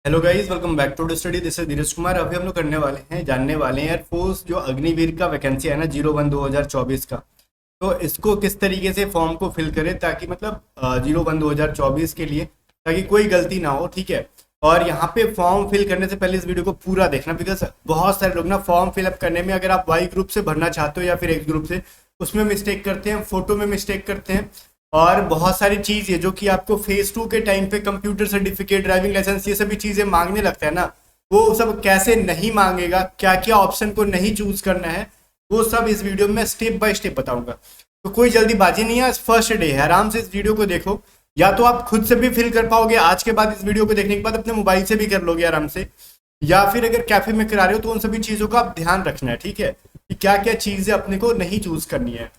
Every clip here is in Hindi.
Hello guys, welcome back to study. This is Dheeraj Kumar. अभी हम लोग जानने वाले हैं एयरफोर्स जो अग्निवीर का वैकेंसी है ना 01/2024 का। तो इसको किस तरीके से फॉर्म को फिल करें ताकि मतलब 01/2024 के लिए ताकि कोई गलती ना हो, ठीक है। और यहाँ पे फॉर्म फिल करने से पहले इस वीडियो को पूरा देखना, बिकॉज बहुत सारे लोग ना फॉर्म फिलअप करने में अगर आप वाई ग्रुप से भरना चाहते हो या फिर एक्स ग्रुप से, उसमें मिस्टेक करते हैं, फोटो में मिस्टेक करते हैं। और बहुत सारी चीज है जो कि आपको फेज 2 के टाइम पे कंप्यूटर सर्टिफिकेट, ड्राइविंग लाइसेंस, ये सभी चीजें मांगने लगता है ना। वो सब कैसे नहीं मांगेगा, क्या क्या ऑप्शन को नहीं चूज करना है, वो सब इस वीडियो में स्टेप बाय स्टेप बताऊंगा। तो कोई जल्दीबाजी नहीं है, फर्स्ट डे है, आराम से इस वीडियो को देखो। या तो आप खुद से भी फिल कर पाओगे आज के बाद, इस वीडियो को देखने के बाद अपने मोबाइल से भी कर लोगे आराम से। या फिर अगर कैफे में करा रहे हो तो उन सभी चीजों का आप ध्यान रखना है, ठीक है, कि क्या क्या चीजें अपने को नहीं चूज करनी है।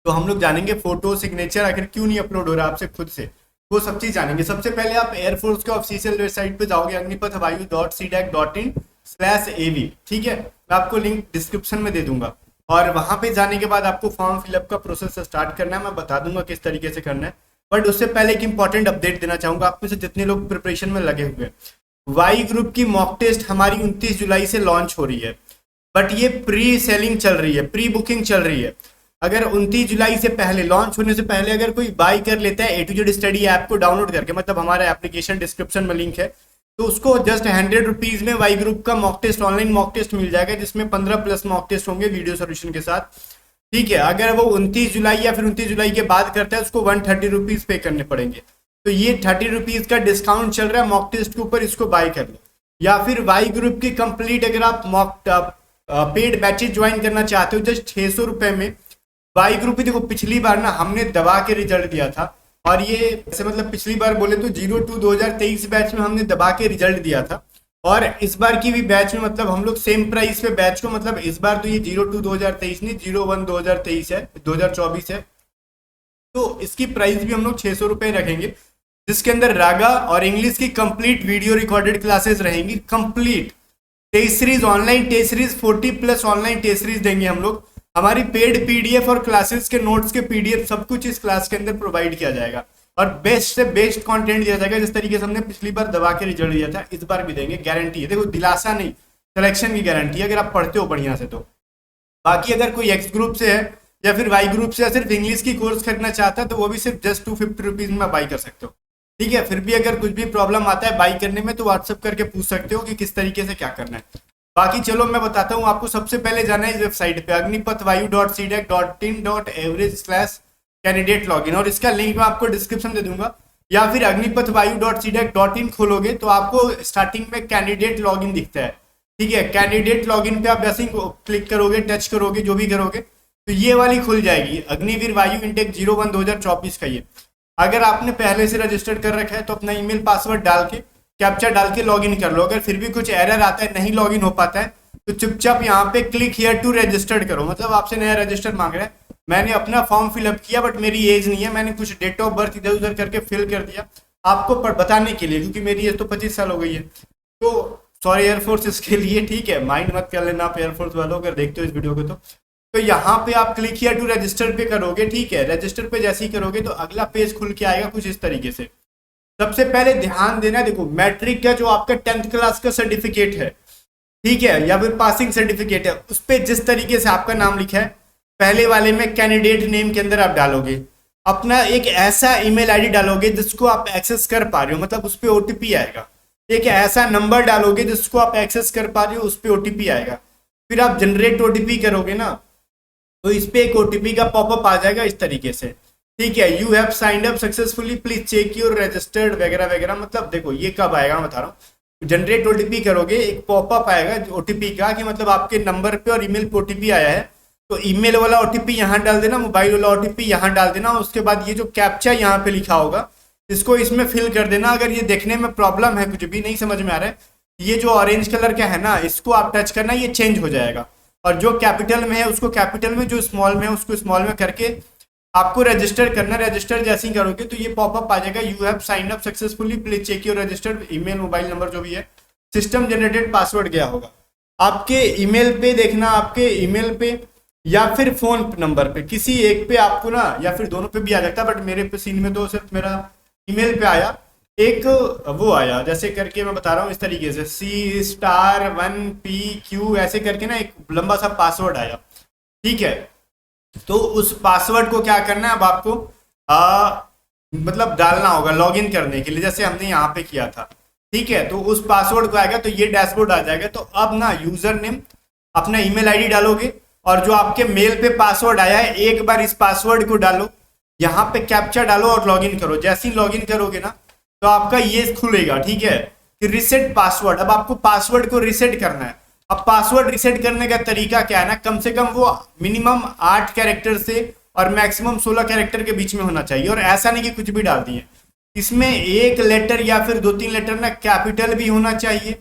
तो हम लोग जानेंगे फोटो सिग्नेचर आखिर क्यों नहीं अपलोड हो रहा आपसे खुद से, वो सब चीज जानेंगे। सबसे पहले आप एयरफोर्स के ऑफिशियल वेबसाइट पे जाओगे, agnipathvayu.cdac.in/av, ठीक है। मैं आपको लिंक डिस्क्रिप्शन में दे दूंगा। और वहां पे जाने के बाद आपको फॉर्म फिलअप का प्रोसेस स्टार्ट करना है, मैं बता दूंगा किस तरीके से करना है। बट उससे पहले एक इंपॉर्टेंट अपडेट देना चाहूंगा आप में से जितने लोग प्रिपरेशन में लगे हुए हैं। वाई ग्रुप की मॉक टेस्ट हमारी 29 जुलाई से लॉन्च हो रही है, बट ये प्री सेलिंग चल रही है, प्री बुकिंग चल रही है। अगर 29 जुलाई से पहले, लॉन्च होने से पहले अगर कोई बाय कर लेता है A to Z study app को डाउनलोड करके, मतलब हमारा एप्लीकेशन डिस्क्रिप्शन में लिंक है, तो उसको जस्ट 100 रुपीज में वाई ग्रुप का mock test, online mock test मिल जाएगा, जिसमें 15+ मॉक टेस्ट होंगे वीडियो सोल्यूशन के साथ, ठीक है। अगर वो 29 जुलाई या फिर 29 जुलाई के बाद करता है, उसको 130 रुपीज पे करने पड़ेंगे। तो ये 30 रुपीज का डिस्काउंट चल रहा है मॉक टेस्ट के ऊपर, इसको बाय कर लो। या फिर वाई ग्रुप की कंप्लीट अगर आप मॉक पेड बैचेज ज्वाइन करना चाहते हो जस्ट 600 रुपए में। वाई ग्रुप भी देखो, पिछली बार ना हमने दबा के रिजल्ट दिया था, और ये ऐसे मतलब पिछली बार बोले तो 02/2023 बैच में हमने दबा के रिजल्ट दिया था। और इस बार की भी बैच में मतलब हम लोग सेम प्राइस पे बैच को, मतलब इस बार तो ये 02/2023 नहीं, 01/2023 है, 2024 है। तो इसकी प्राइस भी हम लोग 600 रुपए रखेंगे, जिसके अंदर रागा और इंग्लिश की कंप्लीट वीडियो रिकॉर्डेड क्लासेस रहेंगी। Complete test series, online test series, 40+ online test series देंगे हम लोग। हमारी पेड पीडीएफ और क्लासेस के नोट्स के पीडीएफ सब कुछ इस क्लास के अंदर प्रोवाइड किया जाएगा। और बेस्ट से बेस्ट कंटेंट दिया जाएगा, जिस तरीके से हमने पिछली बार दबा के रिजल्ट दिया था, इस बार भी देंगे, गारंटी है। देखो, दिलासा नहीं, सिलेक्शन की गारंटी है अगर आप पढ़ते हो बढ़िया से। तो बाकी अगर कोई एक्स ग्रुप से है या फिर वाई ग्रुप से या सिर्फ इंग्लिश की कोर्स खरीदना चाहता है, तो वो भी सिर्फ जस्ट 250 रुपीज में बाई कर सकते हो, ठीक है। फिर भी अगर कुछ भी प्रॉब्लम आता है बाई करने में, तो व्हाट्सअप करके पूछ सकते हो कि किस तरीके से क्या करना है। बाकी चलो मैं बताता हूँ आपको। सबसे पहले जाना है इस वेबसाइट पे agnipathvayu.cdac.in/कैंडिडेट लॉगिन, और इसका लिंक मैं आपको डिस्क्रिप्शन दे दूंगा। या फिर agnipathvayu.cdac.in खोलोगे तो आपको स्टार्टिंग में कैंडिडेट लॉगिन दिखता है, ठीक है। कैंडिडेट लॉगिन पे आप जैसे ही क्लिक करोगे, टच करोगे, जो भी करोगे, तो ये वाली खुल जाएगी, अग्निवीर वायु इंटेक 01/2024 का। ये अगर आपने पहले से रजिस्टर्ड कर रखा है तो अपना ईमेल पासवर्ड डाल के, कैप्चा डाल के लॉगिन कर लो। अगर फिर भी कुछ एरर आता है, नहीं लॉगिन हो पाता है, तो चुपचाप यहाँ पे क्लिक हियर टू रजिस्टर्ड करो, मतलब आपसे नया रजिस्टर मांग रहा है। मैंने अपना फॉर्म फिलअप किया, बट मेरी एज नहीं है, मैंने कुछ डेट ऑफ बर्थ इधर उधर करके फिल कर दिया आपको बताने के लिए, क्योंकि मेरी एज तो 25 साल हो गई है। तो सॉरी एयरफोर्स इसके लिए, ठीक है, माइंड मत कर लेना आप एयरफोर्स वालों, अगर देखते हो इस वीडियो को। तो यहाँ पे आप क्लिक हियर टू रजिस्टर पे करोगे, ठीक है। रजिस्टर पे जैसे ही करोगे तो अगला पेज खुल के आएगा कुछ इस तरीके से। सबसे पहले ध्यान देना, देखो मैट्रिक का जो आपका 10th क्लास का सर्टिफिकेट है, ठीक है, या फिर पासिंग सर्टिफिकेट है, उस पे जिस तरीके से आपका नाम लिखा है, पहले वाले में कैंडिडेट नेम के अंदर आप डालोगे अपना एक ऐसा ईमेल आईडी डालोगे जिसको आप एक्सेस कर पा रहे हो, मतलब उस पर ओटीपी आएगा। एक ऐसा नंबर डालोगे जिसको आप एक्सेस कर पा रहे हो, उस पर ओटीपी आएगा। फिर आप जनरेट ओटीपी करोगे ना, तो इस पे एक ओटीपी का पॉपअप आ जाएगा इस तरीके से, ठीक है। You have signed up successfully, please check your registered वगैरह वगैरह। मतलब देखो ये कब आएगा मैं बता रहा हूँ। जनरेट ओटीपी करोगे, एक पॉपअप आएगा ओटीपी का, कि मतलब आपके नंबर पे और ईमेल पे ओटीपी आया है, तो ईमेल वाला ओटीपी यहाँ डाल देना, मोबाइल वाला ओटीपी यहाँ डाल देना। उसके बाद ये जो कैप्चा यहाँ पे लिखा होगा, इसको इसमें फिल कर देना। अगर ये देखने में प्रॉब्लम है, कुछ भी नहीं समझ में आ रहा है, ये जो ऑरेंज कलर का है ना, इसको आप टच करना, ये चेंज हो जाएगा। और जो कैपिटल में है उसको कैपिटल में, जो स्मॉल में है उसको स्मॉल में करके आपको रजिस्टर करना। रजिस्टर जैसे ही करोगे तो ये पॉपअप आ जाएगा, you have signed up successfully, please check your registered email, mobile number जो भी है, सिस्टम जनरेटेड पासवर्ड गया होगा आपके ईमेल पे। देखना आपके ईमेल पे या फिर फोन नंबर पे, किसी एक पे आपको ना, या फिर दोनों पे भी आ जाता है, बट मेरे पे सीन में तो सिर्फ मेरा ईमेल पे आया। एक वो आया, जैसे करके मैं बता रहा हूँ इस तरीके से C*1PQ ऐसे करके ना एक लंबा सा पासवर्ड आया, ठीक है। तो उस पासवर्ड को क्या करना है अब आपको मतलब डालना होगा लॉगिन करने के लिए, जैसे हमने यहाँ पे किया था, ठीक है। तो उस पासवर्ड को आएगा तो ये डैशबोर्ड आ जाएगा। तो अब ना यूजर नेम अपना ईमेल आईडी डालोगे और जो आपके मेल पे पासवर्ड आया है एक बार इस पासवर्ड को डालो, यहाँ पे कैप्चा डालो और लॉगिन करो। जैसे ही लॉगिन करोगे ना तो आपका ये खुलेगा, ठीक है, कि रिसेट पासवर्ड। अब आपको पासवर्ड को रिसेट करना है। अब पासवर्ड रिसेट करने का तरीका क्या है ना, कम से कम वो मिनिमम 8 कैरेक्टर से और मैक्सिमम 16 कैरेक्टर के बीच में होना चाहिए। और ऐसा नहीं कि कुछ भी डाल दिए, इसमें एक लेटर या फिर 2-3 लेटर ना कैपिटल भी होना चाहिए,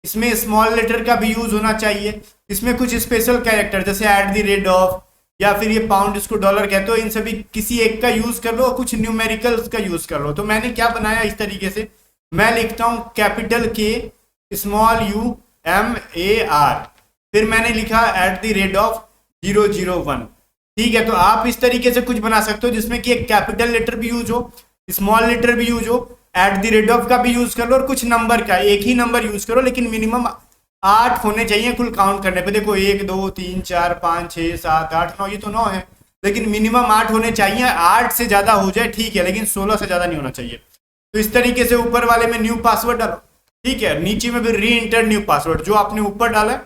इसमें स्मॉल लेटर का भी यूज होना चाहिए, इसमें कुछ स्पेशल कैरेक्टर जैसे @, या फिर ये पाउंड इसको डॉलर कहते हो, इन सभी किसी एक का यूज कर लो और कुछ न्यूमेरिकल्स का यूज कर लो। तो मैंने क्या बनाया इस तरीके से, मैं लिखता हूं कैपिटल K स्मॉल UMAR, फिर मैंने लिखा @001, ठीक है। तो आप इस तरीके से कुछ बना सकते हो जिसमें कि एक कैपिटल लेटर भी यूज हो, स्मॉल लेटर भी यूज हो, @ का भी यूज कर लो और कुछ नंबर का एक ही नंबर यूज करो, लेकिन मिनिमम 8 होने चाहिए कुल काउंट करने पे। देखो 1 2 3 4 5 6 7 8 9, ये तो 9 है, लेकिन मिनिमम 8 होने चाहिए। 8 से ज्यादा हो जाए ठीक है, लेकिन 16 से ज्यादा नहीं होना चाहिए। तो इस तरीके से ऊपर वाले में न्यू पासवर्ड डालो, ठीक है, नीचे में फिर री इंटर न्यू पासवर्ड, जो आपने ऊपर डाला है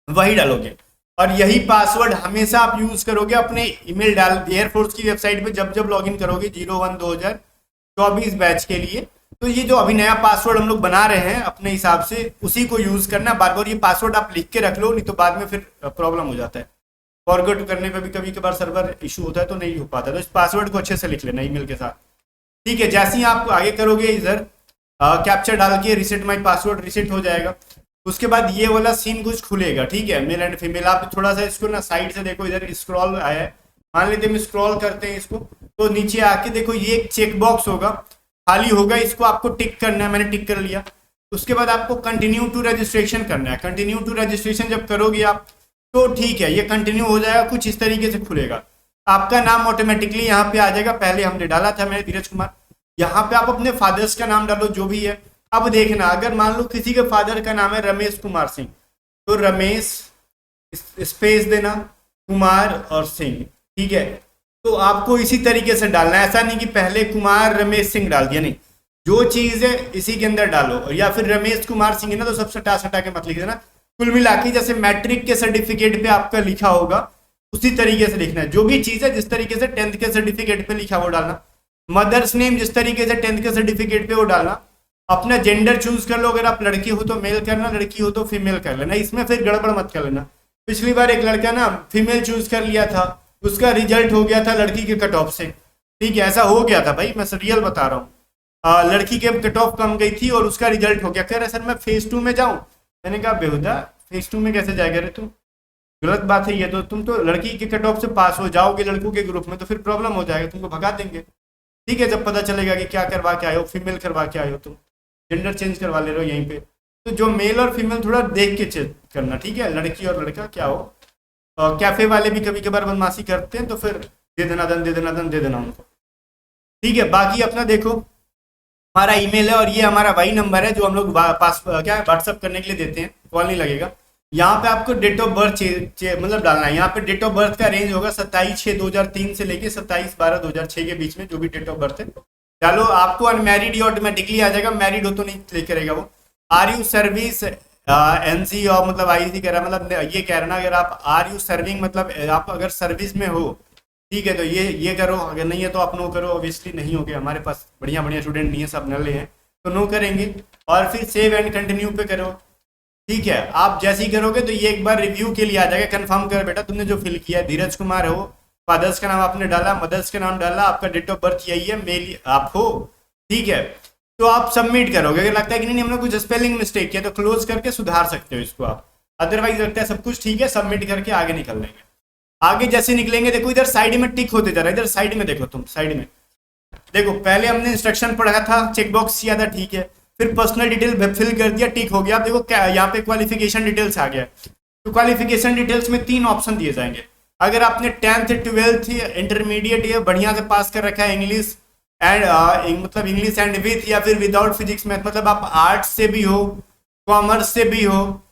वही डालोगे। और यही पासवर्ड हमेशा आप यूज करोगे अपने ईमेल डाल एयरफोर्स की वेबसाइट पे जब जब लॉगिन करोगे 01/2024 बैच के लिए। तो ये जो अभी नया पासवर्ड हम लोग बना रहे हैं अपने हिसाब से, उसी को यूज करना। बार बार ये पासवर्ड आप लिख के रख लो, नहीं तो बाद में फिर प्रॉब्लम हो जाता है। फॉरगेट करने पे भी कभी कभार सर्वर इशू होता है तो नहीं हो पाता। तो इस पासवर्ड को अच्छे से लिख लेना ईमेल के साथ, ठीक है। जैसे ही आप आगे करोगे इधर कैप्चर डाल के रिसेट माई पासवर्ड रिसेट हो जाएगा। उसके बाद ये वाला सीन कुछ खुलेगा, ठीक है, मेल एंड फीमेल। आप थोड़ा सा इसको ना साइड से देखो, इधर स्क्रॉल आया है, मान लेते हम स्क्रॉल करते हैं इसको, तो नीचे आके देखो ये एक चेक बॉक्स होगा, खाली होगा, इसको आपको टिक करना है। मैंने टिक कर लिया। उसके बाद आपको कंटिन्यू टू रजिस्ट्रेशन करना है। कंटिन्यू टू रजिस्ट्रेशन जब करोगे आप तो ठीक है, ये कंटिन्यू हो जाएगा, कुछ इस तरीके से खुलेगा। आपका नाम ऑटोमेटिकली यहाँ पे आ जाएगा, पहले हमने डाला था मैंने धीरज कुमार। यहाँ पे आप अपने फादर्स का नाम डालो जो भी है। अब देखना, अगर मान लो किसी के फादर का नाम है रमेश कुमार सिंह, तो रमेश स्पेस देना, कुमार और सिंह, ठीक है। तो आपको इसी तरीके से डालना है, ऐसा नहीं कि पहले कुमार रमेश सिंह डाल दिया, नहीं, जो चीज है इसी के अंदर डालो। या फिर रमेश कुमार सिंह है ना, तो सब सटा सटा के मत लिख देना। कुल मिला के जैसे मैट्रिक के सर्टिफिकेट पे आपका लिखा होगा उसी तरीके से लिखना है। जो भी चीज है जिस तरीके से 10th के सर्टिफिकेट पे लिखा वो डालना। मदर्स नेम जिस तरीके से 10th के सर्टिफिकेट पे वो डालना। अपना जेंडर चूज कर लो, अगर आप लड़की हो तो मेल करना, लड़की हो तो फीमेल कर लेना। इसमें फिर गड़बड़ मत कर लेना। पिछली बार एक लड़का ना फीमेल चूज कर लिया था, उसका रिजल्ट हो गया था लड़की के कट ऑफ से, ठीक है, ऐसा हो गया था भाई, मैं रियल बता रहा हूँ। लड़की के कट ऑफ कम गई थी और उसका रिजल्ट हो गया। कह रहे सर मैं फेज 2 में जाऊँ, मैंने कहा बेहुदा फेज 2 में कैसे जाएगा रे तू, गलत बात है ये तो। तुम तो लड़की के कट ऑफ से पास हो जाओगे लड़कों के ग्रुप में, तो फिर प्रॉब्लम हो जाएगा, तुमको भगा देंगे, ठीक है। जब पता चलेगा कि क्या करवा के आए हो, फीमेल करवा के आए हो, तुम जेंडर चेंज करवा ले रहे हो यहीं पे। तो जो मेल और फीमेल थोड़ा देख के चेक करना, ठीक है, लड़की और लड़का क्या हो। कैफे वाले भी कभी कभार बदमाशी करते हैं, तो फिर दे देना दन, दे देना दन, दे देना उनको, ठीक है। बाकी अपना देखो, हमारा ईमेल है और ये हमारा वही नंबर है जो हम लोग पास क्या व्हाट्सअप करने के लिए देते हैं, कॉल नहीं लगेगा। यहाँ पे आपको डेट ऑफ बर्थ मतलब डालना है। यहाँ पे डेट ऑफ बर्थ का रेंज होगा 27/6/2003 से लेके 27/12/2006 के बीच में, जो भी डेट ऑफ बर्थ है डालो। आपको अनमैरिड ही ऑटोमेटिकली आ जाएगा, मैरिड हो तो नहीं क्लिक करेगा वो। आर यू सर्विस एनसी और मतलब आईसी कह रहा, मतलब ये कह रहा ना, अगर आप आर यू सर्विंग मतलब आप अगर सर्विस में हो, ठीक है, तो ये करो, अगर नहीं है तो आप नो करो। ऑब्वियसली नहीं हो गया, हमारे पास बढ़िया बढ़िया स्टूडेंट नहीं है, सब नल्ले हैं, तो नो करेंगे। और फिर सेव एंड कंटिन्यू पे करो, ठीक है। आप जैसे ही करोगे तो ये एक बार रिव्यू के लिए आ जाएगा, कंफर्म कर बेटा तुमने जो फिल किया है, धीरज कुमार हो, फादर्स का नाम आपने डाला, मदर्स का नाम डाला, आपका डेट ऑफ बर्थ यही है, मेल आप हो, ठीक है। तो आप सबमिट करोगे। अगर लगता है कि नहीं हमने कुछ स्पेलिंग मिस्टेक किया तो क्लोज करके सुधार सकते हो इसको आप। अदरवाइज लगता है सब कुछ ठीक है, सबमिट करके आगे निकल लेंगे। आगे जैसे निकलेंगे देखो इधर साइड में टिक होते जा रहा है, इधर साइड में देखो, तुम साइड में देखो, पहले हमने इंस्ट्रक्शन पढ़ा था, चेकबॉक्स किया था, ठीक है, फिर पर्सनल डिटेल फिल कर दिया, टिक हो गया। आप देखो क्या यहाँ पे क्वालिफिकेशन डिटेल्स आ गया। तो क्वालिफिकेशन डिटेल्स में 3 ऑप्शन दिए जाएंगे। अगर आपने 10th 12th इंटरमीडिएट या बढ़िया से पास कर रखा है, इंग्लिश एंड मतलब इंग्लिश एंड विथ या फिर विदाउट फिजिक्स मैथ, मतलब आप आर्ट्स से भी हो, कॉमर्स से भी हो,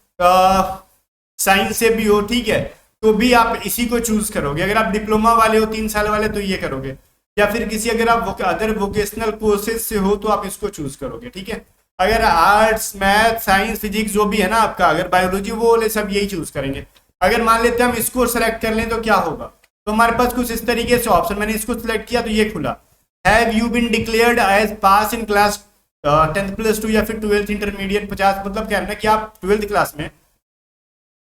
साइंस से भी हो, ठीक है, तो भी आप इसी को चूज करोगे। अगर आप डिप्लोमा वाले हो 3 साल वाले तो ये करोगे, या फिर किसी अगर आप अदर वोकेशनल कोर्सेज से हो तो आप इसको चूज करोगे, ठीक है। अगर आर्ट्स मैथ साइंस फिजिक्स जो भी है ना आपका, अगर बायोलॉजी वो वाले सब यही चूज करेंगे। अगर मान लेते हैं हम इसको सेलेक्ट कर लें तो क्या होगा, तो हमारे पास कुछ इस तरीके से ऑप्शन, मैंने इसको सिलेक्ट किया तो ये खुला, have you been declared as pass in class 10th+2 या फिर 12th इंटरमीडिएट 50, मतलब क्या है ना कि आप 12th क्लास में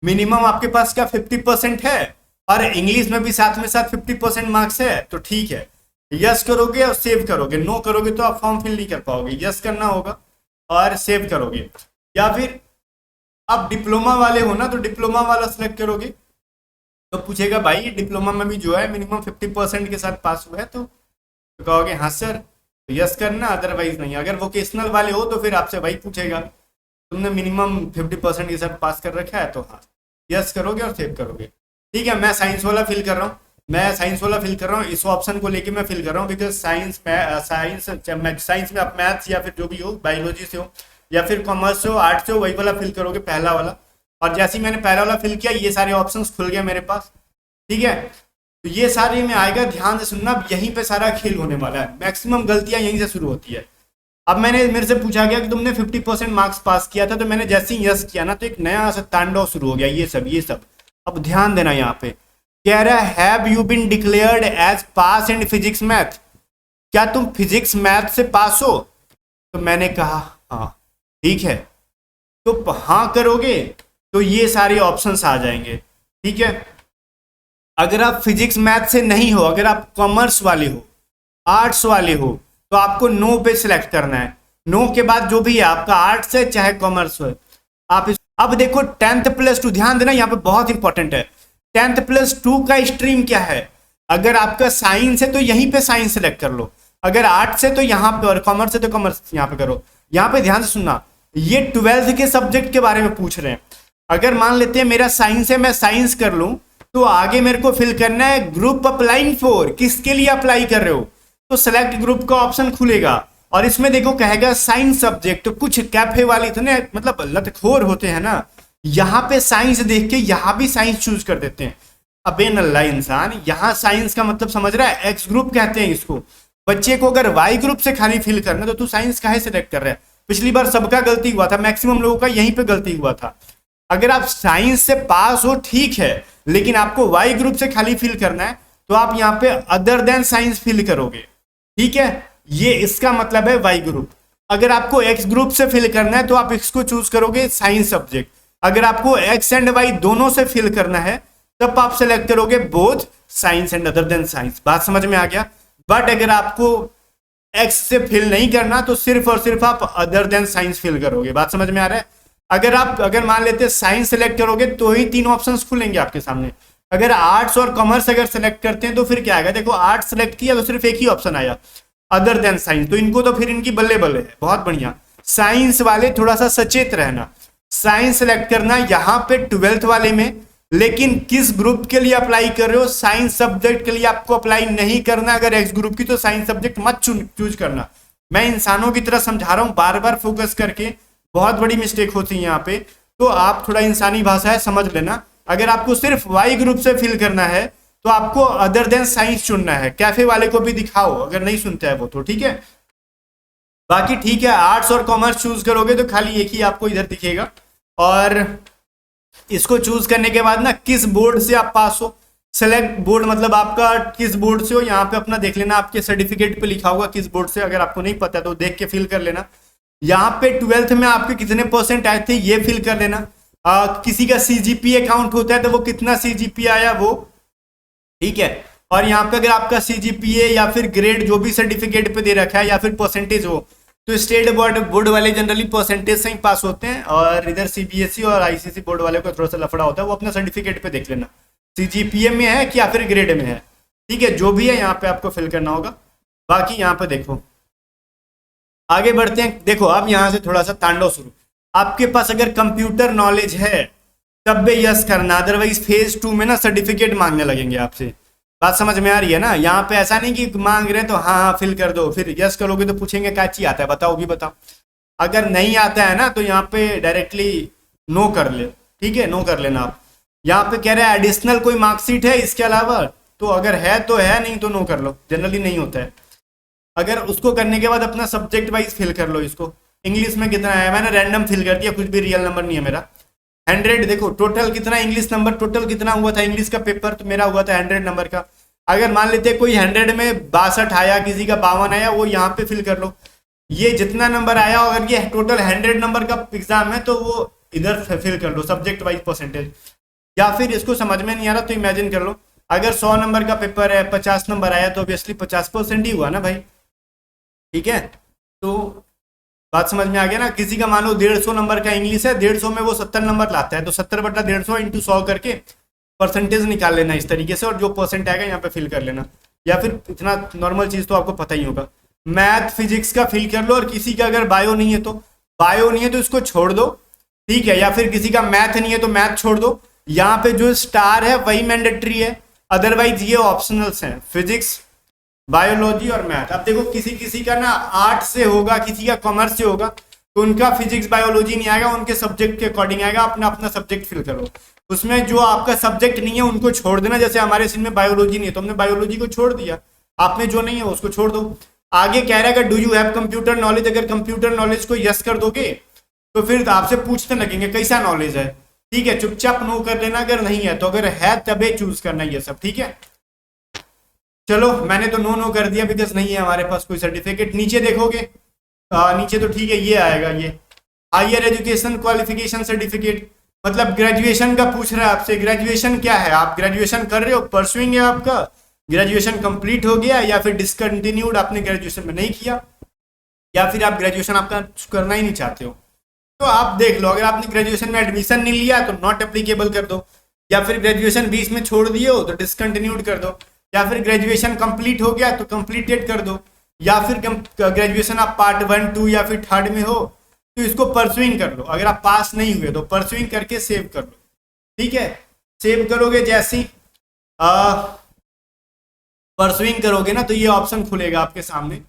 मिनिमम आपके पास क्या 50% है, और इंग्लिश में भी साथ में साथ 50% मार्क्स है, तो ठीक है, यस करोगे और सेव करोगे। नो करोगे तो आप फॉर्म फिल नहीं कर पाओगे, यस करना होगा और सेव करोगे। या फिर आप डिप्लोमा वाले हो ना, तो डिप्लोमा वाला सिलेक्ट करोगे, तो पूछेगा भाई डिप्लोमा में भी जो है मिनिमम 50% के साथ पास हुआ है, तो कहोगे हाँ सर, तो यस करना, अदरवाइज नहीं। अगर वोकेशनल वाले हो तो फिर आपसे वही पूछेगा तुमने मिनिमम 50% के साथ पास कर रखा है, तो हाँ यस करोगे और सेव करोगे, ठीक है। मैं साइंस वाला फिल कर रहा हूँ, इस ऑप्शन को लेके मैं फिल कर रहा हूँ, बिकॉज साइंस में आप मैथ्स या फिर जो भी हो, बायोलॉजी से हो या फिर कॉमर्स से हो, आर्ट्स से हो, वही वाला फिल करोगे, पहला वाला। और जैसे ही मैंने पहला वाला फिल किया ये सारे ऑप्शंस खुल गए मेरे पास, ठीक है। तो ये सारे में आएगा, ध्यान से सुनना, यहीं पे सारा खेल होने वाला है, मैक्सिमम गलतियां यहीं से शुरू होती है। अब मेरे से पूछा गया कि तुमने 50% मार्क्स पास किया था, तो मैंने जैसे ही यस किया ना तो एक नया सा तांडव शुरू हो गया, ये सब। अब ध्यान देना, यहाँ पे कह रहा है have you been declared as pass in physics math, क्या तुम फिजिक्स मैथ से पास हो? तो मैंने कहा हाँ, ठीक है, तो हाँ करोगे तो ये सारे ऑप्शंस आ जाएंगे, ठीक है। अगर आप फिजिक्स मैथ से नहीं हो, अगर आप कॉमर्स वाले हो, आर्ट्स वाले हो, तो आपको नो पे सिलेक्ट करना है। नो के बाद जो भी है आपका, आर्ट्स है चाहे कॉमर्स हो, आप अब देखो 10th+2, ध्यान देना यहाँ पे बहुत इंपॉर्टेंट है, 10th+2 का स्ट्रीम क्या है। अगर आपका साइंस है तो यहीं पे साइंस सेलेक्ट कर लो, अगर आर्ट्स है तो यहाँ पे, और कॉमर्स है तो कॉमर्स यहाँ पे करो। यहाँ पे ध्यान से सुनना, ये 12th के सब्जेक्ट के बारे में पूछ रहे हैं। अगर मान लेते हैं मेरा साइंस है, मैं साइंस कर लूं, तो आगे मेरे को फिल करना है ग्रुप अप्लाइंग फॉर, किसके लिए अप्लाई कर रहे हो, तो सेलेक्ट ग्रुप का ऑप्शन खुलेगा, और इसमें देखो कहेगा साइंस सब्जेक्ट। तो कुछ कैफे वाले इतने मतलब लतखोर होते हैं ना, यहाँ पे साइंस देख के यहाँ भी साइंस चूज कर देते हैं। अबे नल्ला इंसान, यहाँ साइंस का मतलब समझ रहा है, एक्स ग्रुप कहते हैं इसको। बच्चे को अगर वाई ग्रुप से खाली फिल करना, तो तू साइंस काहे सेलेक्ट कर रहा है? पिछली बार सबका गलती हुआ था, मैक्सिमम लोगों का यहीं पे गलती हुआ था। अगर आप साइंस से पास हो ठीक है, लेकिन आपको वाई ग्रुप से खाली फिल करना है, तो आप यहाँ पे अदर देन साइंस फिल करोगे, ठीक है। ये इसका मतलब है वाई ग्रुप। अगर आपको एक्स ग्रुप से फिल करना है तो आप इसको चूज करोगे साइंस सब्जेक्ट। अगर आपको एक्स एंड वाई दोनों से फिल करना है तब आप सेलेक्ट करोगे both science and other than science. बात समझ में आ गया? बट अगर आपको एक्स से फिल नहीं करना तो सिर्फ और सिर्फ आप अदर देन साइंस फिल करोगे। बात समझ में आ रहा है? अगर मान लेते हैं साइंस सेलेक्ट करोगे तो ही 3 ऑप्शंस खुलेंगे आपके सामने। अगर आर्ट्स और कॉमर्स अगर सेलेक्ट करते हैं तो फिर क्या आएगा? देखो आर्ट्स सेलेक्ट किया तो सिर्फ एक ही ऑप्शन आया, अदर देन साइंस, तो इनको तो फिर इनकी बल्ले बल्ले है, बहुत बढ़िया। साइंस वाले थोड़ा सा सचेत रहना, साइंस सेलेक्ट करना यहाँ पे 12th वाले में, लेकिन किस ग्रुप के लिए अप्लाई कर रहे हो? साइंस सब्जेक्ट के लिए आपको अप्लाई नहीं करना। अगर एक्स ग्रुप की तो साइंस सब्जेक्ट मत चूज करना। मैं इंसानों की तरह समझा रहा हूँ बार बार फोकस करके, बहुत बड़ी मिस्टेक होती है यहाँ पे, तो आप थोड़ा इंसानी भाषा है समझ लेना। अगर आपको सिर्फ वाई ग्रुप से फिल करना है तो आपको अदर देन साइंस चुनना है। कैफे वाले को भी दिखाओ अगर नहीं सुनता है वो, तो ठीक है। बाकी ठीक है, आर्ट्स और कॉमर्स चूज करोगे तो खाली एक ही आपको इधर दिखेगा, और इसको चूज करने के बाद ना किस बोर्ड से आप पास हो, सेलेक्ट बोर्ड मतलब आपका किस बोर्ड से हो, यहाँ पे अपना देख लेना, आपके सर्टिफिकेट पे लिखा होगा किस बोर्ड से। अगर आपको नहीं पता तो देख के फिल कर लेना। यहाँ पे 12th में आपके कितने परसेंट आए थे ये फिल कर लेना। किसी का CGPA काउंट होता है तो वो कितना CGPA आया वो, ठीक है। और यहाँ पे अगर आपका CGPA या फिर ग्रेड जो भी सर्टिफिकेट पे दे रखा है या फिर परसेंटेज हो, तो स्टेट बोर्ड वाले जनरली परसेंटेज से ही पास होते हैं, और इधर CBSE और ICSE बोर्ड वाले को थोड़ा सा लफड़ा होता है, वो अपना सर्टिफिकेट पे देख लेना CGPA में है कि या फिर ग्रेड में है, ठीक है। जो भी है यहाँ पे आपको फिल करना होगा। बाकी यहाँ पे देखो, आगे बढ़ते हैं। देखो अब यहाँ से थोड़ा सा तांडव शुरू। आपके पास अगर कंप्यूटर नॉलेज है तब भी यस करना, अदरवाइज फेज 2 में ना सर्टिफिकेट मांगने लगेंगे आपसे। बात समझ में आ रही है ना? यहाँ पे ऐसा नहीं कि मांग रहे तो हाँ हाँ फिल कर दो, फिर यस करोगे तो पूछेंगे क्या चीज आता है बताओ, भी बताओ। अगर नहीं आता है ना तो यहाँ पे डायरेक्टली नो कर ले, ठीक है, नो कर लेना आप। यहाँ पे कह रहा है एडिशनल कोई मार्कशीट है इसके अलावा, तो अगर है तो है, नहीं तो नो कर लो, जनरली नहीं होता है। अगर उसको करने के बाद अपना सब्जेक्ट वाइज फिल कर लो इसको। इंग्लिश में कितना है, मैंने रैंडम फिल कर दिया, कुछ भी रियल नंबर नहीं है मेरा। 100 देखो टोटल कितना इंग्लिश नंबर, टोटल कितना हुआ था इंग्लिश का पेपर, तो मेरा हुआ था 100 नंबर का। अगर मान लेते कोई 100 में 62 आया, किसी का 52 आया, वो यहाँ पे फिल कर लो। ये जितना नंबर आया, अगर ये टोटल 100 नंबर का एग्जाम है तो वो इधर फिल कर लो सब्जेक्ट वाइज परसेंटेज। या फिर इसको समझ में नहीं आ रहा तो इमेजिन कर लो, अगर 100 नंबर का पेपर है, 50 नंबर आया, तो ऑब्वियसली 50% ही हुआ ना भाई, ठीक है। तो बात समझ में आ गया ना? किसी का मान लो 150 नंबर का इंग्लिश है, 150 में वो 70 नंबर लाता है, तो 70/150 इंटू 100 करके परसेंटेज निकाल लेना इस तरीके से, और जो परसेंट आएगा यहाँ पे फिल कर लेना। या फिर इतना नॉर्मल चीज तो आपको पता ही होगा, मैथ फिजिक्स का फिल कर लो। और किसी का अगर बायो नहीं है तो इसको छोड़ दो, ठीक है। या फिर किसी का मैथ नहीं है तो मैथ छोड़ दो। यहाँ पे जो स्टार है वही मैंडेटरी है, अदरवाइज ये ऑप्शनल्स हैं, फिजिक्स, बायोलॉजी और मैथ। अब देखो किसी किसी का ना आर्ट से होगा, किसी का कॉमर्स से होगा, तो उनका फिजिक्स बायोलॉजी नहीं आएगा, उनके सब्जेक्ट के अकॉर्डिंग आएगा। अपना अपना सब्जेक्ट फिल करो। उसमें जो आपका सब्जेक्ट नहीं है उनको छोड़ देना। जैसे हमारे सीन में बायोलॉजी नहीं है तो हमने बायोलॉजी को छोड़ दिया, आप में जो नहीं है उसको छोड़ दो। आगे कह रहा है do you have computer knowledge, अगर कंप्यूटर नॉलेज को यस कर दोगे तो फिर आपसे पूछने लगेंगे कैसा नॉलेज है, ठीक है। चुपचाप नो कर लेना अगर नहीं है तो, अगर है तबे चूज करना ये सब, ठीक है। चलो मैंने तो नो कर दिया बिकॉज नहीं है हमारे पास कोई सर्टिफिकेट। नीचे देखोगे, नीचे तो ठीक है, ये आएगा, ये हायर एजुकेशन क्वालिफिकेशन सर्टिफिकेट, मतलब ग्रेजुएशन का पूछ रहा है आपसे। ग्रेजुएशन क्या है, आप ग्रेजुएशन कर रहे हो, परसुइंग है आपका, ग्रेजुएशन कंप्लीट हो गया, या फिर डिसकंटिन्यूड, आपने ग्रेजुएशन में नहीं किया, या फिर आप ग्रेजुएशन आपका करना ही नहीं चाहते हो। तो आप देख लो, अगर आपने ग्रेजुएशन में एडमिशन नहीं लिया तो नॉट एप्लीकेबल कर दो, या फिर ग्रेजुएशन बीच में छोड़ दिए हो तो डिसकंटिन्यूड कर दो, या फिर ग्रेजुएशन कंप्लीट हो गया तो कंप्लीटेड कर दो, या फिर ग्रेजुएशन आप पार्ट 1, 2 या फिर 3rd में हो तो इसको परसुइंग कर लो। अगर आप पास नहीं हुए तो परसुइंग करके सेव कर लो, ठीक है। सेव करोगे जैसे परसुइंग करोगे ना तो ये ऑप्शन खुलेगा आपके सामने,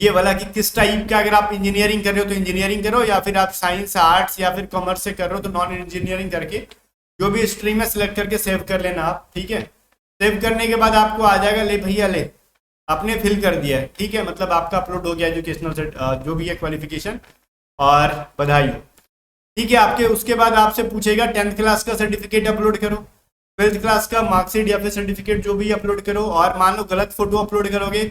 ये वाला कि किस टाइप का, अगर आप इंजीनियरिंग कर रहे हो तो इंजीनियरिंग करो, या फिर आप साइंस आर्ट्स या फिर कॉमर्स से कर रहे हो तो नॉन इंजीनियरिंग करके जो भी स्ट्रीम है सिलेक्ट करके सेव कर लेना आप, ठीक है। सेव करने के बाद आपको आ जाएगा, ले भैया ले आपने फिल कर दिया है, ठीक है, मतलब आपका अपलोड हो गया एजुकेशनल जो भी है क्वालिफिकेशन, और बधाई हो, ठीक है। आपके उसके बाद आपसे पूछेगा 10th क्लास का सर्टिफिकेट अपलोड करो, 12th क्लास का मार्कशीट या फिर सर्टिफिकेट जो भी अपलोड करो। और मान लो गलत फोटो अपलोड करोगे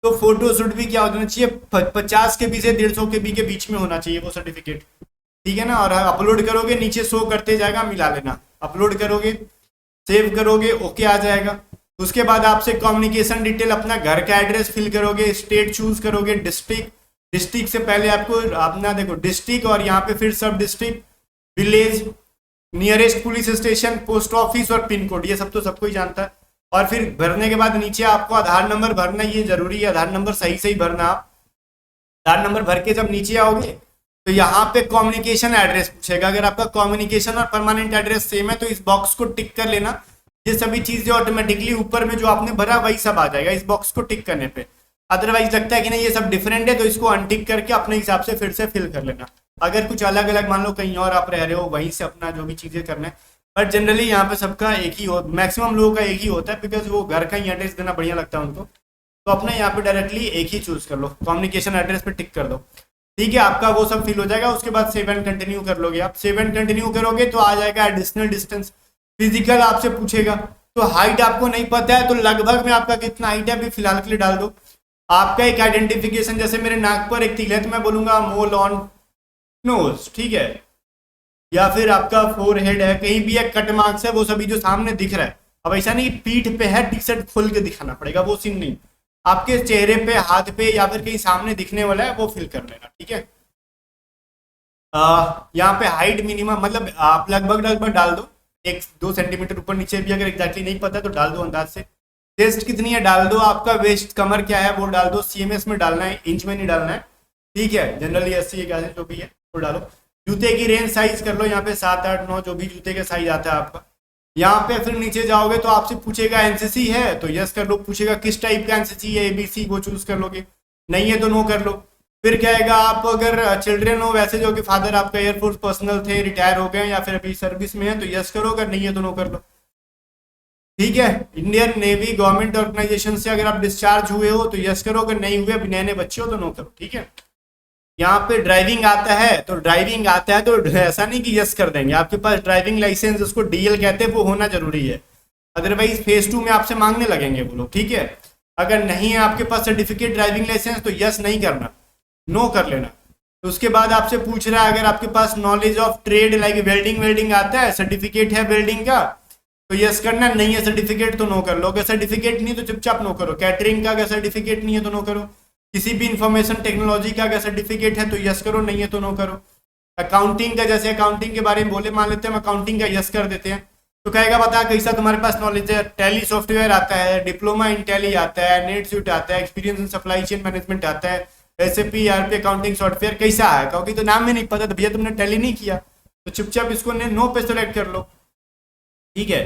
तो फोटो शूट भी क्या होना चाहिए, 50 KB से 150 KB के बीच में होना चाहिए वो सर्टिफिकेट, ठीक है ना। और अपलोड करोगे नीचे शो करते जाएगा, मिला लेना। अपलोड करोगे, सेव करोगे, ओके आ जाएगा। उसके बाद आपसे कम्युनिकेशन डिटेल, अपना घर का एड्रेस फिल करोगे, स्टेट चूज करोगे, डिस्ट्रिक्ट से पहले आपको अपना देखो डिस्ट्रिक्ट, और यहाँ पे फिर सब district, village, nearest police station, post office और पिन कोड, ये सब तो सबको ही जानता है। और फिर भरने के बाद नीचे आपको आधार नंबर भरना, ये जरूरी है, आधार नंबर सही भरना आप। आधार नंबर भर के जब नीचे आओगे तो यहाँ पे कम्युनिकेशन एड्रेस पूछेगा। अगर आपका कम्युनिकेशन और परमानेंट एड्रेस सेम है तो इस बॉक्स को टिक कर लेना। ये सभी चीजें ऑटोमेटिकली ऊपर में जो आपने भरा वही सब आ जाएगा इस बॉक्स को टिक करने पे। अदरवाइज लगता है कि नहीं ये सब डिफरेंट है तो इसको अनटिक करके अपने हिसाब से फिर से फिल कर लेना। अगर कुछ अलग अलग मान लो कहीं और आप रह रहे हो वहीं से अपना जो भी चीजें करना है, बट जनरली यहाँ पे सबका एक ही हो, मैक्सिमम लोगों का एक ही होता है, बिकॉज वो घर का ही एड्रेस देना बढ़िया लगता है उनको, तो अपने यहाँ पे डायरेक्टली एक ही चूज कर लो, कम्युनिकेशन एड्रेस पे टिक कर दो, ठीक है। आपका वो सब फिल हो जाएगा। उसके बाद सेव एंड कंटिन्यू कर लोगे। आप सेव एंड कंटिन्यू करोगे तो आ जाएगा एडिशनल डिस्टेंस, फिजिकल आपसे पूछेगा। तो हाइट आपको नहीं पता है तो लगभग में आपका कितना हाइट है अभी फिलहाल के लिए डाल दो। आपका एक आइडेंटिफिकेशन, जैसे मेरे नाक पर एक तिल है तो मैं बोलूंगा मोल ऑन नोज, ठीक है। या फिर आपका फोर हेड है, कहीं भी एक कट मार्क्स है, वो सभी जो सामने दिख रहा है। अब ऐसा नहीं पीठ पे है टी शर्ट खोल के दिखाना पड़ेगा, वो सीन नहीं, आपके चेहरे पे, हाथ पे या फिर कहीं सामने दिखने वाला है वो फिल कर लेना, ठीक है। यहाँ पे हाइट मिनिमम मतलब आप लगभग डाल दो, 1-2 सेंटीमीटर ऊपर नीचे भी, अगर एग्जैक्टली नहीं पता तो डाल दो अंदाज से। चेस्ट कितनी है डाल दो, आपका वेस्ट कमर क्या है वो डाल दो, CMS में डालना है, इंच में नहीं डालना है, ठीक है। जनरली 80 जो भी है वो डालो। जूते की रेंज साइज कर लो यहाँ पे 7, 8, 9 जो भी जूते का साइज आता है आपका, यहाँ पे फिर नीचे जाओगे तो आपसे पूछेगा एनसीसी है तो यस कर लो, पूछेगा किस टाइप का एनसीसी है, एबीसी, वो चूज कर लोगे, नहीं है तो नो कर लो। फिर क्या आएगा, आप अगर चिल्ड्रन हो वैसे जो कि फादर आपका एयरफोर्स पर्सनल थे, रिटायर हो गए या फिर अभी सर्विस में है तो यस करो, अगर नहीं है तो नो कर लो। ठीक है, इंडियन नेवी गवर्नमेंट ऑर्गेनाइजेशन से अगर आप डिस्चार्ज हुए हो तो यस करो, अगर नहीं हुए अभी नए नए बच्चे हो तो नो करो। ठीक है, यहाँ पे ड्राइविंग आता है तो ड्राइविंग आता है तो ऐसा नहीं कि यस कर देंगे, आपके पास ड्राइविंग लाइसेंस, उसको डीएल कहते हैं, वो होना जरूरी है, अदरवाइज फेज 2 में आपसे मांगने लगेंगे वो लोग। ठीक है, अगर नहीं है आपके पास सर्टिफिकेट ड्राइविंग लाइसेंस तो यस नहीं करना, नो कर लेना। तो उसके बाद आपसे पूछ रहा है अगर आपके पास knowledge of trade like welding आता है, सर्टिफिकेट है वेल्डिंग का तो यस करना, नहीं है सर्टिफिकेट तो नो कर लो, अगर सर्टिफिकेट नहीं तो चुपचाप नो करो। कैटरिंग का अगर सर्टिफिकेट नहीं है तो नो करो। किसी भी इंफॉर्मेशन टेक्नोलॉजी का अगर सर्टिफिकेट है तो यस करो, नहीं है तो नो करो। अकाउंटिंग का, जैसे अकाउंटिंग के बारे में बोले, मान लेते हैं हम अकाउंटिंग का यस कर देते हैं तो कहेगा बता कैसा तुम्हारे पास नॉलेज है, टैली सॉफ्टवेयर आता है, डिप्लोमा इन टैली आता है, नेट सूट आता है, experience in supply chain management आता है, एसएपी ईआरपी अकाउंटिंग सॉफ्टवेयर कैसा है, क्योंकि तो नाम में नहीं पता तो भैया तुमने टैली नहीं किया तो चुपचाप इसको नो पे सेलेक्ट कर लो। ठीक है,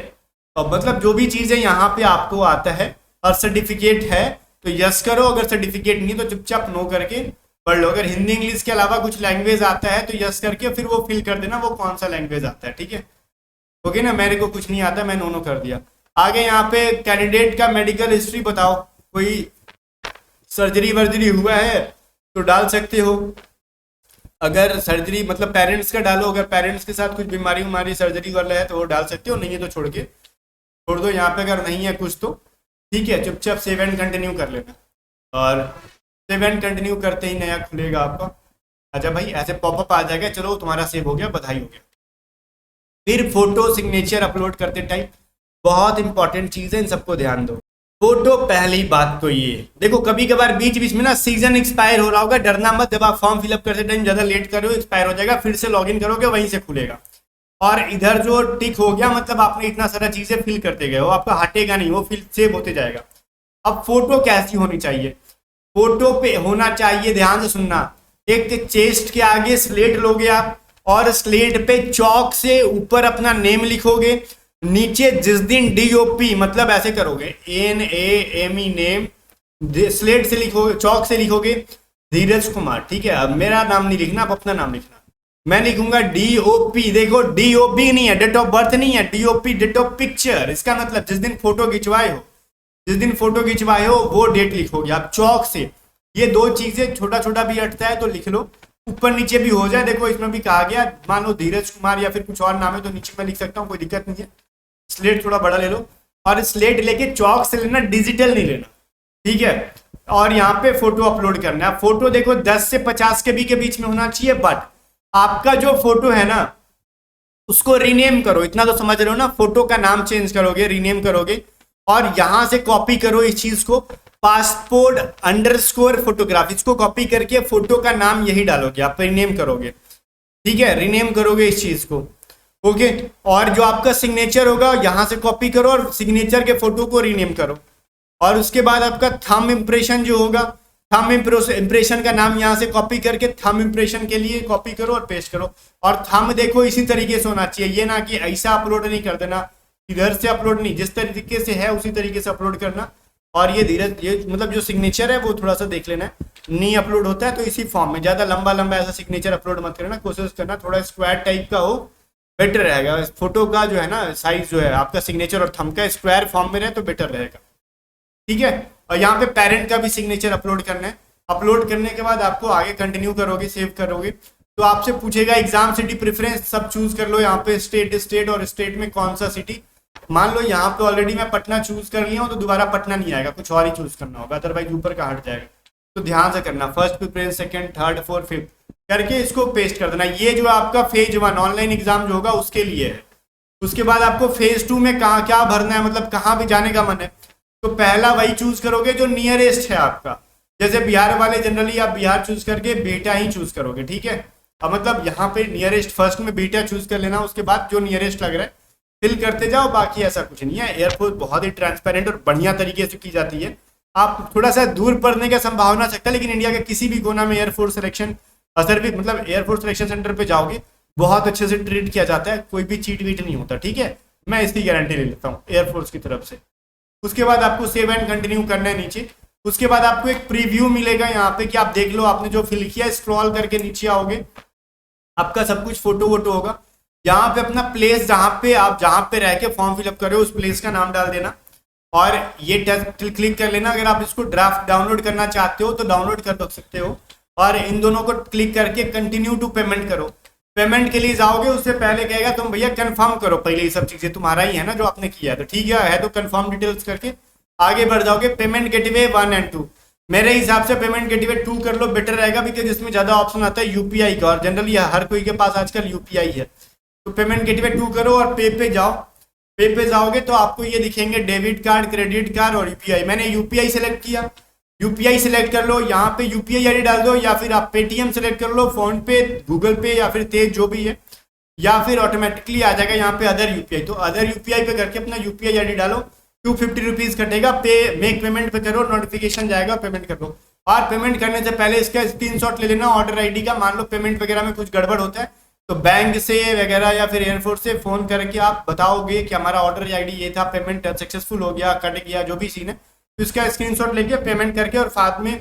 और मतलब जो भी चीज़ है यहाँ पे आपको आता है और सर्टिफिकेट है तो यस करो, अगर सर्टिफिकेट नहीं तो चुपचाप नो करके पढ़ लो। अगर हिंदी इंग्लिश के अलावा कुछ लैंग्वेज आता है तो यस करके फिर वो फिल कर देना वो कौन सा लैंग्वेज आता है। ठीक है, ओके ना, मेरे को कुछ नहीं आता, मैं नो कर दिया। आगे यहाँ पे कैंडिडेट का मेडिकल हिस्ट्री बताओ, कोई सर्जरी वर्जरी हुआ है तो डाल सकते हो, अगर सर्जरी मतलब पेरेंट्स का डालो, अगर पेरेंट्स के साथ कुछ बीमारी उमारी सर्जरी वाला है तो वो डाल सकते हो, नहीं है तो छोड़ दो यहाँ पे, अगर नहीं है कुछ तो ठीक है, चुपचाप सेव एंड कंटिन्यू कर लेना, और सेव एंड कंटिन्यू करते ही नया खुलेगा आपका। अच्छा भाई, ऐसे पॉपअप आ जाएगा, चलो तुम्हारा सेव हो गया, बधाई हो गया। फिर फोटो सिग्नेचर अपलोड करते टाइम बहुत इंपॉर्टेंट चीज़ है, इन सबको ध्यान दो। फोटो, पहली बात तो ये देखो, कभी कभार बीच बीच में ना सीजन एक्सपायर हो रहा होगा, डरना मत, जब आप फॉर्म फिलअप करते टाइम ज़्यादा लेट करो एक्सपायर हो जाएगा, फिर से लॉगिन करोगे वहीं से खुलेगा। और इधर जो टिक हो गया मतलब आपने इतना सारा चीज़ें फिल करते गए हो, आपका हटेगा नहीं, वो फिल सेव होते जाएगा। अब फोटो कैसी होनी चाहिए, फोटो पे होना चाहिए, ध्यान से सुनना, एक चेस्ट के आगे स्लेट लोगे आप और स्लेट पे चौक से ऊपर अपना नेम लिखोगे, नीचे जिस दिन DOP मतलब ऐसे करोगे NAME नेम, स्लेट से लिखोगे, चौक से लिखोगे धीरज कुमार। ठीक है, अब मेरा नाम नहीं लिखना, आप अपना नाम लिखना, मैं लिखूंगा DOP, देखो DOP नहीं है, डेट ऑफ बर्थ नहीं है, DOP डेट ऑफ पिक्चर, इसका मतलब जिस दिन फोटो खिंचवाए हो वो डेट लिखोगे आप चौक से। ये दो चीजें छोटा छोटा भी अटता है तो लिख लो, ऊपर नीचे भी हो जाए, देखो इसमें भी कहा गया, मान लो धीरज कुमार या फिर कुछ और नाम है तो नीचे मैं लिख सकता हूँ, कोई दिक्कत नहीं है। स्लेट थोड़ा बड़ा ले लो और स्लेट लेके चौक से लेना, डिजिटल नहीं लेना। ठीक है, और यहाँ पे फोटो अपलोड करना है। फोटो देखो 10 से 50 KB के बीच में होना चाहिए, बट आपका जो फोटो है ना उसको रीनेम करो, इतना तो समझ रहे हो ना, फोटो का नाम चेंज करोगे, रीनेम करोगे, और यहां से कॉपी करो इस चीज को, passport_ फोटोग्राफ, इसको कॉपी करके फोटो का नाम यही डालोगे, आप रीनेम करोगे। ठीक है, रीनेम करोगे इस चीज को, ओके। और जो आपका सिग्नेचर होगा यहां से कॉपी करो और सिग्नेचर के फोटो को रीनेम करो, और उसके बाद आपका थंब इंप्रेशन जो होगा, थंब इंप्रेशन का नाम यहाँ से कॉपी करके थंब इंप्रेशन के लिए कॉपी करो और पेस्ट करो। और थंब देखो इसी तरीके से होना चाहिए, ये ना कि ऐसा अपलोड नहीं कर देना, इधर से अपलोड नहीं, जिस तरीके से है उसी तरीके से अपलोड करना। और ये धीरे ये मतलब जो सिग्नेचर है वो थोड़ा सा देख लेना, नहीं अपलोड होता है तो इसी फॉर्म में, ज़्यादा लंबा लंबा ऐसा सिग्नेचर अपलोड मत करना, कोशिश करना थोड़ा स्क्वायर टाइप का हो, बेटर रहेगा। फोटो का जो है ना साइज जो है आपका सिग्नेचर और थंब का स्क्वायर फॉर्म में रहे तो बेटर रहेगा। ठीक है, और यहाँ पे पेरेंट का भी सिग्नेचर अपलोड करना है। अपलोड करने के बाद आपको आगे कंटिन्यू करोगे, सेव करोगे तो आपसे पूछेगा एग्जाम सिटी प्रेफरेंस, सब चूज कर लो। यहाँ पे स्टेट और स्टेट में कौन सा सिटी, मान लो यहाँ पे ऑलरेडी मैं पटना चूज कर लिया हूँ तो दोबारा पटना नहीं आएगा, कुछ और ही चूज करना होगा, अदरवाइज ऊपर का हट जाएगा। तो ध्यान से करना, first preference, second, third, fourth, fifth करके इसको पेस्ट कर देना। ये जो आपका फेज 1 ऑनलाइन एग्जाम जो होगा उसके लिए है। उसके बाद आपको फेज 2 में कहाँ क्या भरना है, मतलब कहाँ भी जाने का मन है, तो पहला वही चूज करोगे जो नियरेस्ट है आपका। जैसे बिहार वाले जनरली आप बिहार चूज करके बेटा ही चूज करोगे। ठीक है, अब मतलब यहाँ पे नियरेस्ट फर्स्ट में बेटा चूज कर लेना, उसके बाद जो नियरेस्ट लग रहा है फिल करते जाओ, बाकी ऐसा कुछ नहीं है। एयरफोर्स बहुत ही ट्रांसपेरेंट और बढ़िया तरीके से की जाती है। आप थोड़ा सा दूर पढ़ने का संभावना सकता है, लेकिन इंडिया के किसी भी कोना में एयरफोर्स सिलेक्शन सर्विस मतलब एयरफोर्स सिलेक्शन सेंटर पे जाओगे बहुत अच्छे से ट्रीट किया जाता है, कोई भी चीट वीट नहीं होता। ठीक है, मैं इसकी गारंटी ले लेता हूँ एयरफोर्स की तरफ से। उसके बाद आपको सेव एंड कंटिन्यू करना है नीचे। उसके बाद आपको एक प्रीव्यू मिलेगा यहाँ पे कि आप देख लो आपने जो फिल किया, स्क्रॉल करके नीचे आओगे, आपका सब कुछ फोटो वोटो होगा। यहाँ पे अपना प्लेस जहाँ पे रह के फॉर्म फिलअप कर रहे हो उस प्लेस का नाम डाल देना और ये टेस्ट क्लिक कर लेना। अगर आप इसको ड्राफ्ट डाउनलोड करना चाहते हो तो डाउनलोड कर सकते हो और इन दोनों को क्लिक करके कंटिन्यू टू पेमेंट करो। पेमेंट के लिए जाओगे उससे पहले कहेगा तुम भैया कंफर्म करो पहले, ये सब चीजें तुम्हारा ही है ना जो आपने किया, तो ठीक है तो कंफर्म डिटेल्स करके आगे बढ़ जाओगे। पेमेंट गेटवे 1 और 2, मेरे हिसाब से पेमेंट गेटवे 2 कर लो, बेटर रहेगा बिकॉज इसमें ज्यादा ऑप्शन आता है यूपीआई का और जनरली हर कोई के पास आजकल यूपीआई है। तो पेमेंट गेटवे 2 करो और पे पे जाओ। पे पे जाओगे तो आपको ये दिखेंगे डेबिट कार्ड, क्रेडिट कार्ड और यूपीआई। मैंने यूपीआई सेलेक्ट किया, यूपीआई सेलेक्ट कर लो, यहाँ पे यूपीआई आईडी डाल दो या फिर आप पेटीएम सेलेक्ट कर लो, फोन पे, गूगल पे या फिर तेज जो भी है, या फिर ऑटोमेटिकली आ जाएगा यहाँ पे अदर यूपीआई। तो अदर यूपीआई पे करके अपना यूपीआई आईडी डालो, 250 रुपीज कटेगा, पे मेक पेमेंट पे करो, नोटिफिकेशन जाएगा, पेमेंट कर लो। और पेमेंट करने से पहले इसका स्क्रीनशॉट ले लेना ऑर्डर आईडी का। मान लो पेमेंट वगैरह में कुछ गड़बड़ होता है तो बैंक से वगैरह या फिर एयरफोर्स से फोन करके आप बताओगे कि हमारा ऑर्डर आईडी ये था, पेमेंट सक्सेसफुल हो गया, कट गया, जो भी सीन है, तो इसका स्क्रीनशॉट लेके पेमेंट करके और साथ में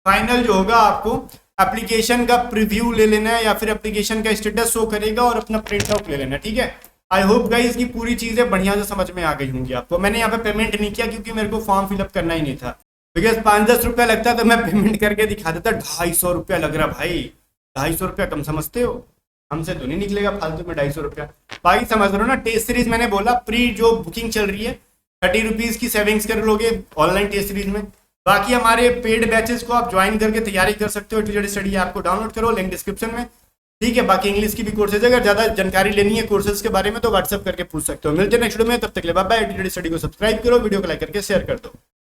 फाइनल जो होगा आपको एप्लीकेशन का प्रीव्यू ले लेना है या फिर एप्लीकेशन का स्टेटस शो करेगा और अपना प्रिंट आउट ले लेना है। ठीक है, आई होप गाइस की पूरी चीजें बढ़िया से समझ में आ गई होंगी आपको। मैंने यहाँ पे पेमेंट नहीं किया क्योंकि मेरे को फॉर्म फिलअप करना ही नहीं था, बिकॉज 5-10 रुपया लगता तो मैं पेमेंट करके दिखा देता। 250 रुपया लग रहा भाई, 250 रुपया कम समझते हो, हमसे तो नहीं निकलेगा फालतू में 250 रुपया। बाकी समझ रहे हो ना, टेस्ट सीरीज मैंने बोला प्री जो बुकिंग चल रही है 30 रुपीज की सेविंग्स कर लोगे ऑनलाइन टेस्ट सीरीज में। बाकी हमारे पेड बैचेस को आप ज्वाइन करके तैयारी कर सकते हो। टीचर स्टडी ऐप को डाउनलोड करो, लिंक डिस्क्रिप्शन में। ठीक है, बाकी इंग्लिश की भी कोर्सेज, अगर ज्यादा जानकारी लेनी है कोर्सेज के बारे में तो व्हाट्सअप करके पूछ सकते हो। मिलते हैं नेक्स्ट वीडियो में, तब तक के लिए बाय बाय। टीचर स्टडी को सब्सक्राइब करो, वीडियो को लाइक करके शेयर कर दो।